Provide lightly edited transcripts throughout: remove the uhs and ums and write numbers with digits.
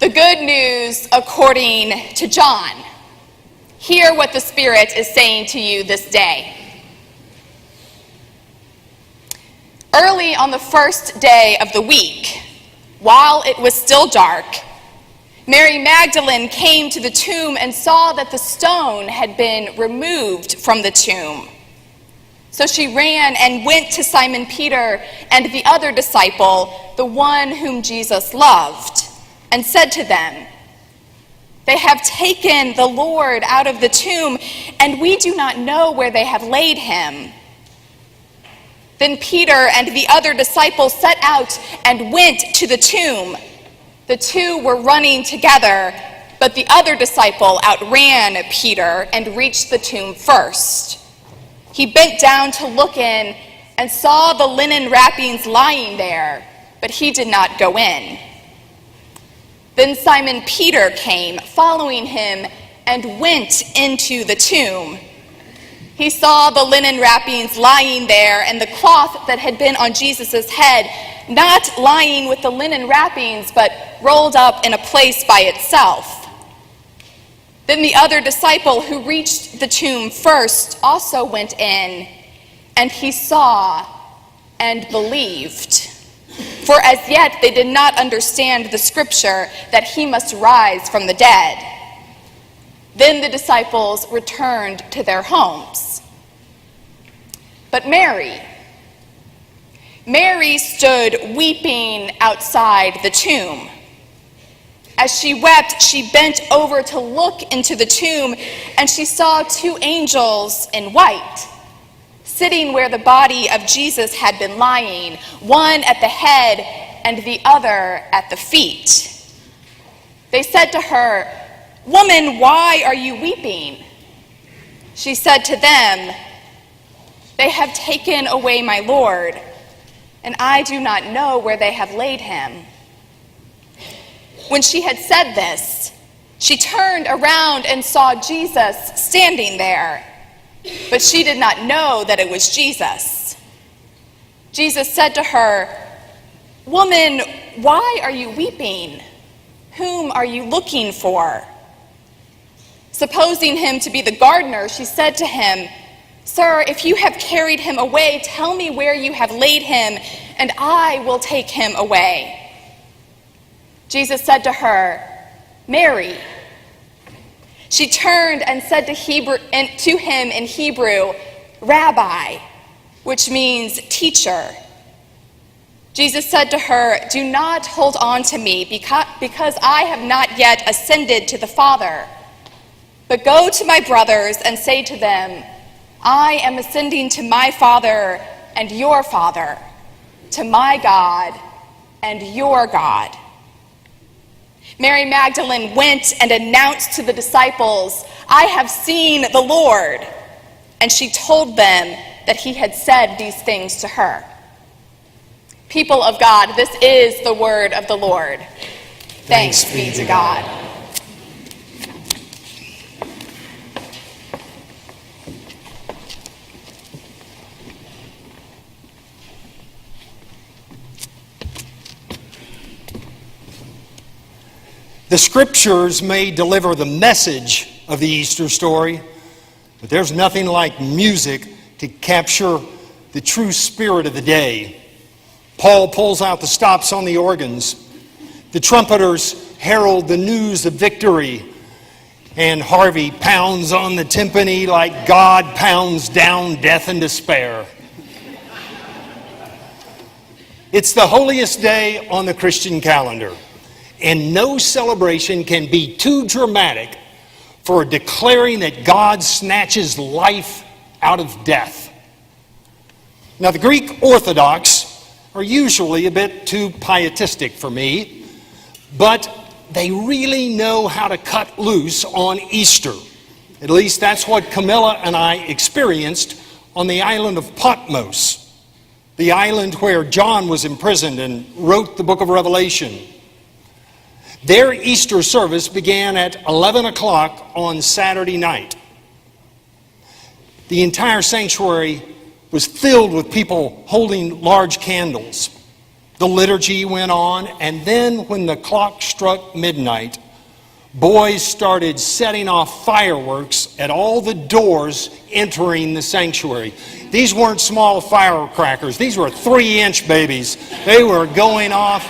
The good news according to John. Hear what the Spirit is saying to you this day. Early on the first day of the week, while it was still dark, Mary Magdalene came to the tomb and saw that the stone had been removed from the tomb. So she ran and went to Simon Peter and the other disciple, the one whom Jesus loved, and said to them, "They have taken the Lord out of the tomb, and we do not know where they have laid him." Then Peter and the other disciple set out and went to the tomb. The two were running together, but the other disciple outran Peter and reached the tomb first. He bent down to look in and saw the linen wrappings lying there, but he did not go in. Then Simon Peter came, following him, and went into the tomb. He saw the linen wrappings lying there and the cloth that had been on Jesus' head, not lying with the linen wrappings, but rolled up in a place by itself. Then the other disciple who reached the tomb first also went in, and he saw and believed. For as yet they did not understand the scripture that he must rise from the dead. Then the disciples returned to their homes. But Mary stood weeping outside the tomb. As she wept, she bent over to look into the tomb, and she saw two angels in white, sitting where the body of Jesus had been lying, one at the head and the other at the feet. They said to her, "Woman, why are you weeping?" She said to them, "They have taken away my Lord, and I do not know where they have laid him." When she had said this, she turned around and saw Jesus standing there, but she did not know that it was Jesus. Jesus said to her, "Woman, why are you weeping? Whom are you looking for?" Supposing him to be the gardener, she said to him, "Sir, if you have carried him away, tell me where you have laid him, and I will take him away." Jesus said to her, "Mary." She turned and said to him in Hebrew, "Rabbi," which means teacher. Jesus said to her, "Do not hold on to me, because I have not yet ascended to the Father. But go to my brothers and say to them, I am ascending to my Father and your Father, to my God and your God." Mary Magdalene went and announced to the disciples, "I have seen the Lord." And she told them that he had said these things to her. People of God, this is the word of the Lord. Thanks be to God. The scriptures may deliver the message of the Easter story, but there's nothing like music to capture the true spirit of the day. Paul pulls out the stops on the organs. The trumpeters herald the news of victory. And Harvey pounds on the timpani like God pounds down death and despair. It's the holiest day on the Christian calendar. And no celebration can be too dramatic for declaring that God snatches life out of death. Now, the Greek Orthodox are usually a bit too pietistic for me, but they really know how to cut loose on Easter. At least that's what Camilla and I experienced on the island of Patmos, the island where John was imprisoned and wrote the book of Revelation. Their Easter service began at 11 o'clock on Saturday night. The entire sanctuary was filled with people holding large candles. The liturgy went on, and then when the clock struck midnight, boys started setting off fireworks at all the doors entering the sanctuary. These weren't small firecrackers. These were 3-inch babies. They were going off.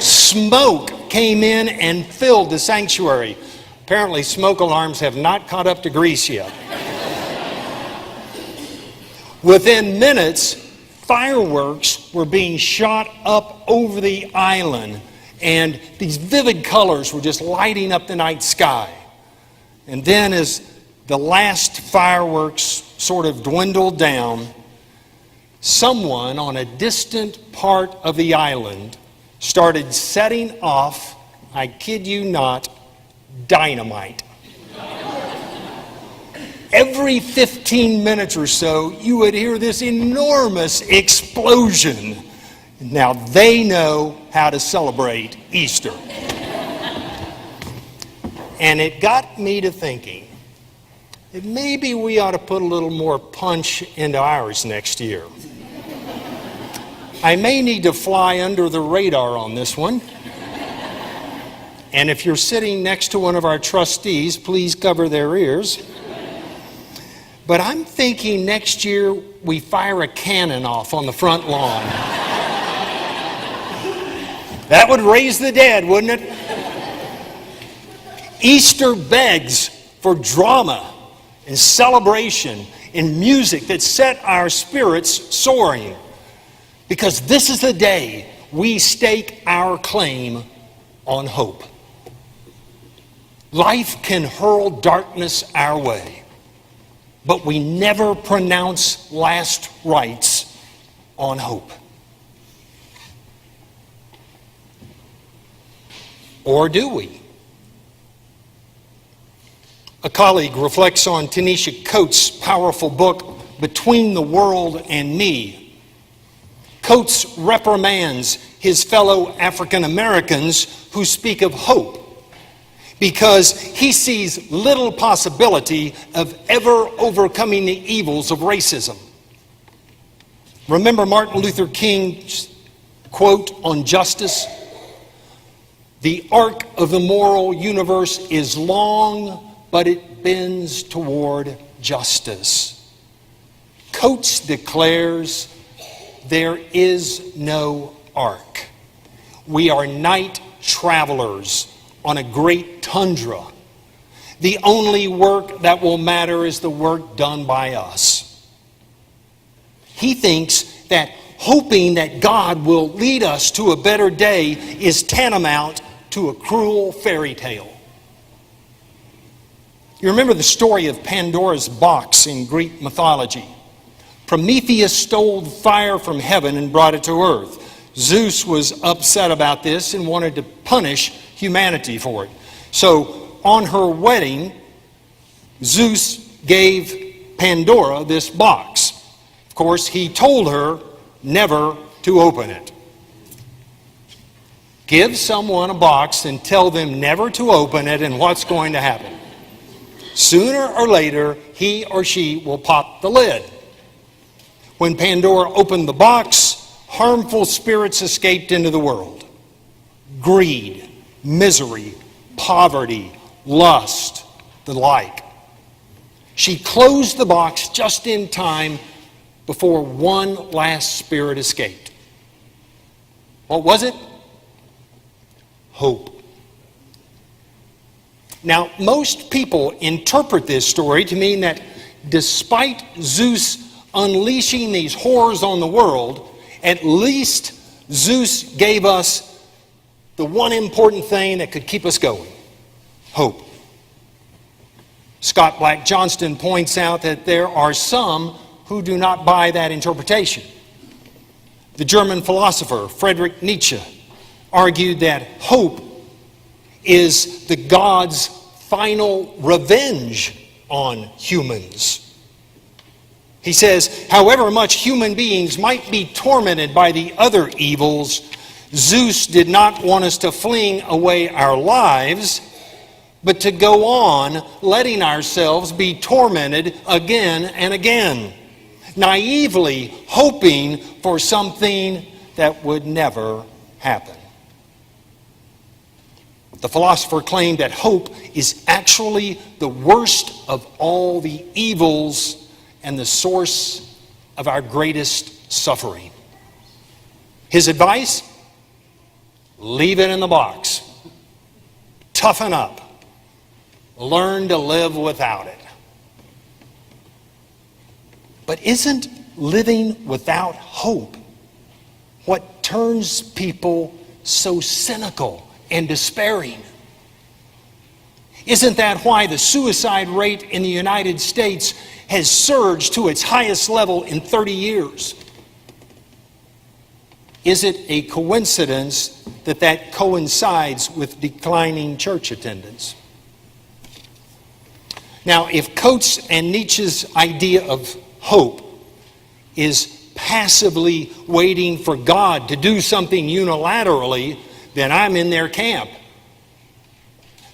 Smoke came in and filled the sanctuary. Apparently, smoke alarms have not caught up to Greece yet. Within minutes, fireworks were being shot up over the island, and these vivid colors were just lighting up the night sky. And then as the last fireworks sort of dwindled down, someone on a distant part of the island started setting off, I kid you not, dynamite. Every 15 minutes or so, you would hear this enormous explosion. Now they know how to celebrate Easter. And it got me to thinking that maybe we ought to put a little more punch into ours next year. I may need to fly under the radar on this one. And if you're sitting next to one of our trustees, please cover their ears. But I'm thinking next year we fire a cannon off on the front lawn. That would raise the dead, wouldn't it? Easter begs for drama and celebration and music that set our spirits soaring. Because this is the day we stake our claim on hope. Life can hurl darkness our way, but we never pronounce last rites on hope. Or do we? A colleague reflects on Tanisha Coates' powerful book, Between the World and Me. Coates reprimands his fellow African Americans who speak of hope because he sees little possibility of ever overcoming the evils of racism. Remember Martin Luther King's quote on justice? The arc of the moral universe is long, but it bends toward justice. Coates declares there is no arc. We are night travelers on a great tundra. The only work that will matter is the work done by us. He thinks that hoping that God will lead us to a better day is tantamount to a cruel fairy tale. You remember the story of Pandora's box in Greek mythology. Prometheus stole fire from heaven and brought it to earth. Zeus was upset about this and wanted to punish humanity for it. So on her wedding, Zeus gave Pandora this box. Of course, he told her never to open it. Give someone a box and tell them never to open it, and what's going to happen? Sooner or later, he or she will pop the lid. When Pandora opened the box, harmful spirits escaped into the world. Greed, misery, poverty, lust, the like. She closed the box just in time before one last spirit escaped. What was it? Hope. Now, most people interpret this story to mean that despite Zeus unleashing these horrors on the world, at least Zeus gave us the one important thing that could keep us going: hope. Scott Black Johnston points out that there are some who do not buy that interpretation. The German philosopher Friedrich Nietzsche argued that hope is the God's final revenge on humans. He says, however much human beings might be tormented by the other evils, Zeus did not want us to fling away our lives, but to go on letting ourselves be tormented again and again, naively hoping for something that would never happen. The philosopher claimed that hope is actually the worst of all the evils and the source of our greatest suffering. His advice? Leave it in the box. Toughen up. Learn to live without it. But isn't living without hope what turns people so cynical and despairing? Isn't that why the suicide rate in the United States has surged to its highest level in 30 years? Is it a coincidence that that coincides with declining church attendance? Now, if Coates and Nietzsche's idea of hope is passively waiting for God to do something unilaterally, then I'm in their camp.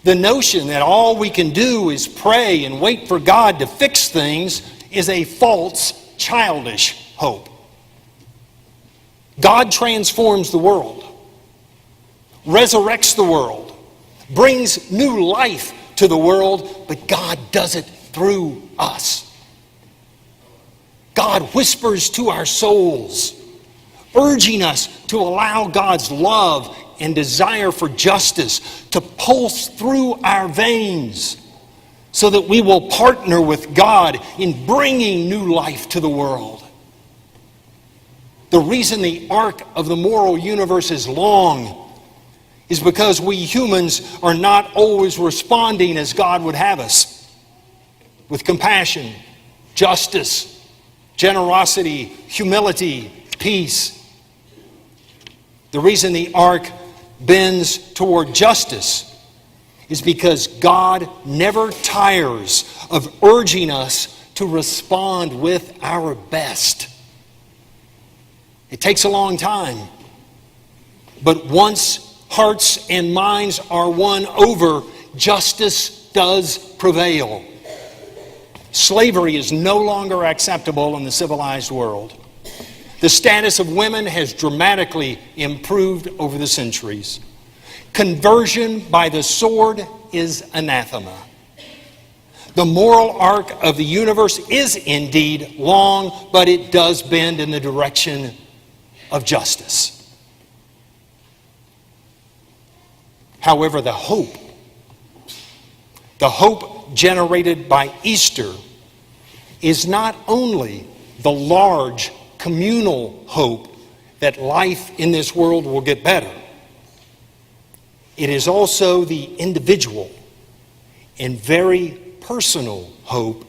The notion that all we can do is pray and wait for God to fix things is a false, childish hope. God transforms the world, resurrects the world, brings new life to the world, but God does it through us. God whispers to our souls, urging us to allow God's love and desire for justice to pulse through our veins so that we will partner with God in bringing new life to the world. The reason the arc of the moral universe is long is because we humans are not always responding as God would have us, with compassion, justice, generosity, humility, peace. The reason the arc bends toward justice is because God never tires of urging us to respond with our best. It takes a long time, but once hearts and minds are won over, justice does prevail. Slavery is no longer acceptable in the civilized world. The status of women has dramatically improved over the centuries. Conversion by the sword is anathema. The moral arc of the universe is indeed long, but it does bend in the direction of justice. However, the hope generated by Easter is not only the large communal hope that life in this world will get better. It is also the individual and very personal hope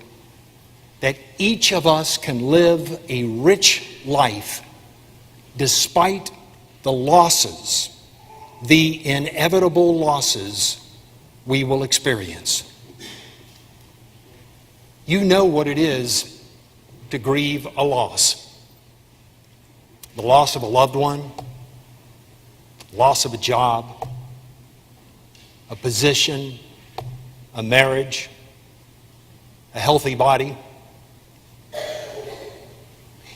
that each of us can live a rich life despite the losses, the inevitable losses we will experience. You know what it is to grieve a loss. The loss of a loved one, loss of a job, a position, a marriage, a healthy body.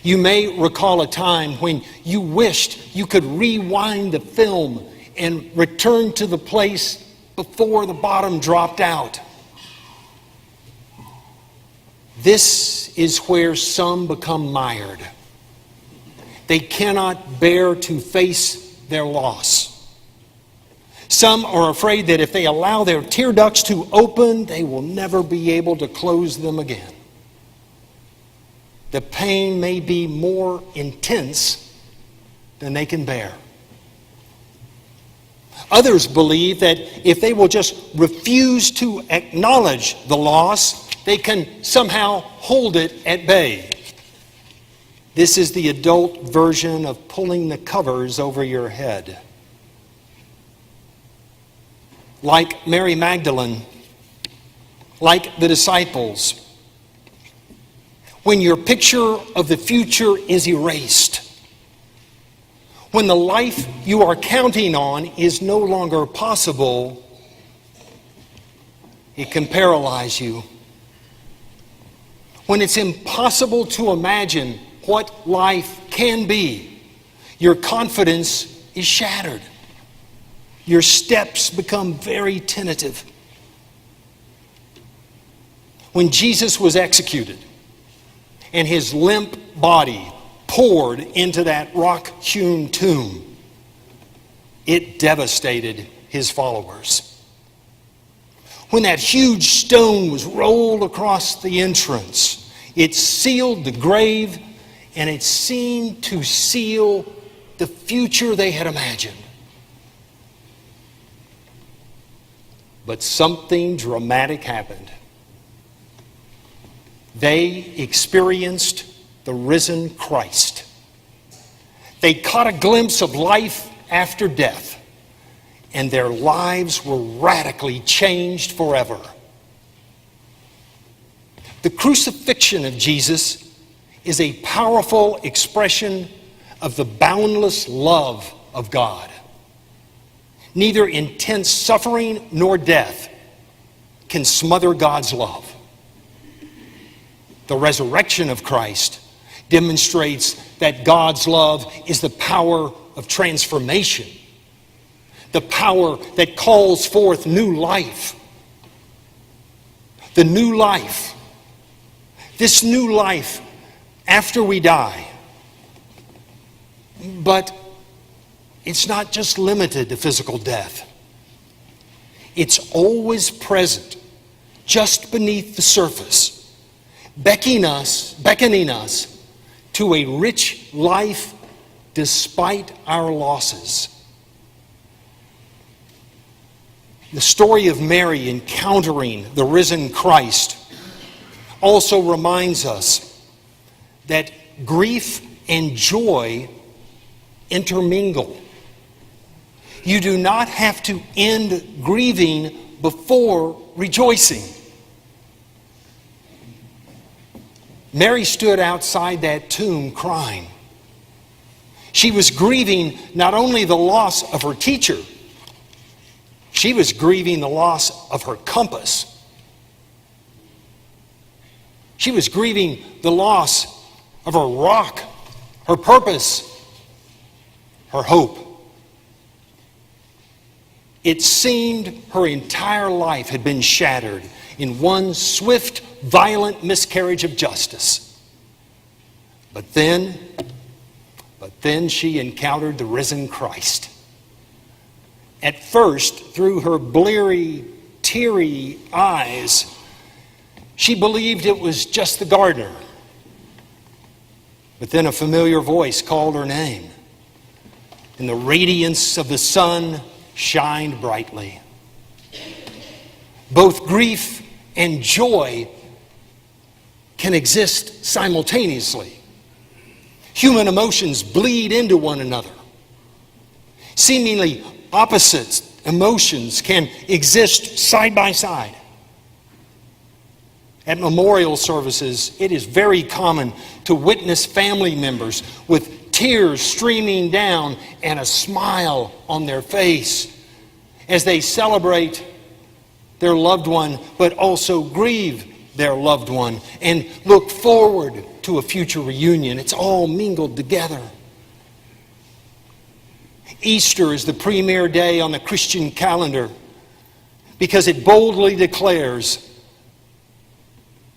You may recall a time when you wished you could rewind the film and return to the place before the bottom dropped out. This is where some become mired. They cannot bear to face their loss. Some are afraid that if they allow their tear ducts to open, they will never be able to close them again. The pain may be more intense than they can bear. Others believe that if they will just refuse to acknowledge the loss, they can somehow hold it at bay. This is the adult version of pulling the covers over your head. Like Mary Magdalene, like the disciples, when your picture of the future is erased, when the life you are counting on is no longer possible, it can paralyze you. When it's impossible to imagine what life can be, Your confidence is shattered. Your steps become very tentative. When Jesus was executed and his limp body poured into that rock-hewn tomb, it devastated his followers. When that huge stone was rolled across the entrance, it sealed the grave, and it seemed to seal the future they had imagined. But something dramatic happened. They experienced the risen Christ. They caught a glimpse of life after death, and their lives were radically changed forever. The crucifixion of Jesus is a powerful expression of the boundless love of God. Neither intense suffering nor death can smother God's love. The resurrection of Christ demonstrates that God's love is the power of transformation, the power that calls forth new life. The new life, this new life after we die. But it's not just limited to physical death. It's always present, just beneath the surface, beckoning us to a rich life despite our losses. The story of Mary encountering the risen Christ also reminds us that grief and joy intermingle. You do not have to end grieving before rejoicing. Mary stood outside that tomb crying. She was grieving not only the loss of her teacher, she was grieving the loss of her compass. She was grieving the loss of her rock, her purpose, her hope. It seemed her entire life had been shattered in one swift, violent miscarriage of justice. But then she encountered the risen Christ. At first, through her bleary, teary eyes, she believed it was just the gardener. But then a familiar voice called her name, and the radiance of the sun shined brightly. Both grief and joy can exist simultaneously. Human emotions bleed into one another. Seemingly opposite emotions can exist side by side. At memorial services, it is very common to witness family members with tears streaming down and a smile on their face as they celebrate their loved one, but also grieve their loved one and look forward to a future reunion. It's all mingled together. Easter is the premier day on the Christian calendar because it boldly declares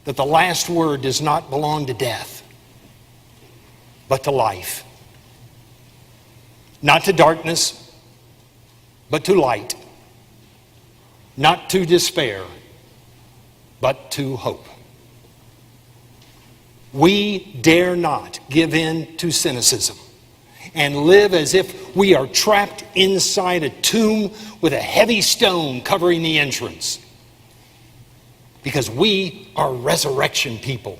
that the last word does not belong to death, but to life. Not to darkness, but to light. Not to despair, but to hope. We dare not give in to cynicism and live as if we are trapped inside a tomb with a heavy stone covering the entrance. Because we are resurrection people.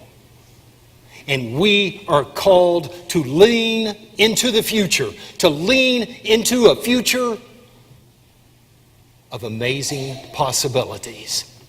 And we are called to lean into the future, to lean into a future of amazing possibilities.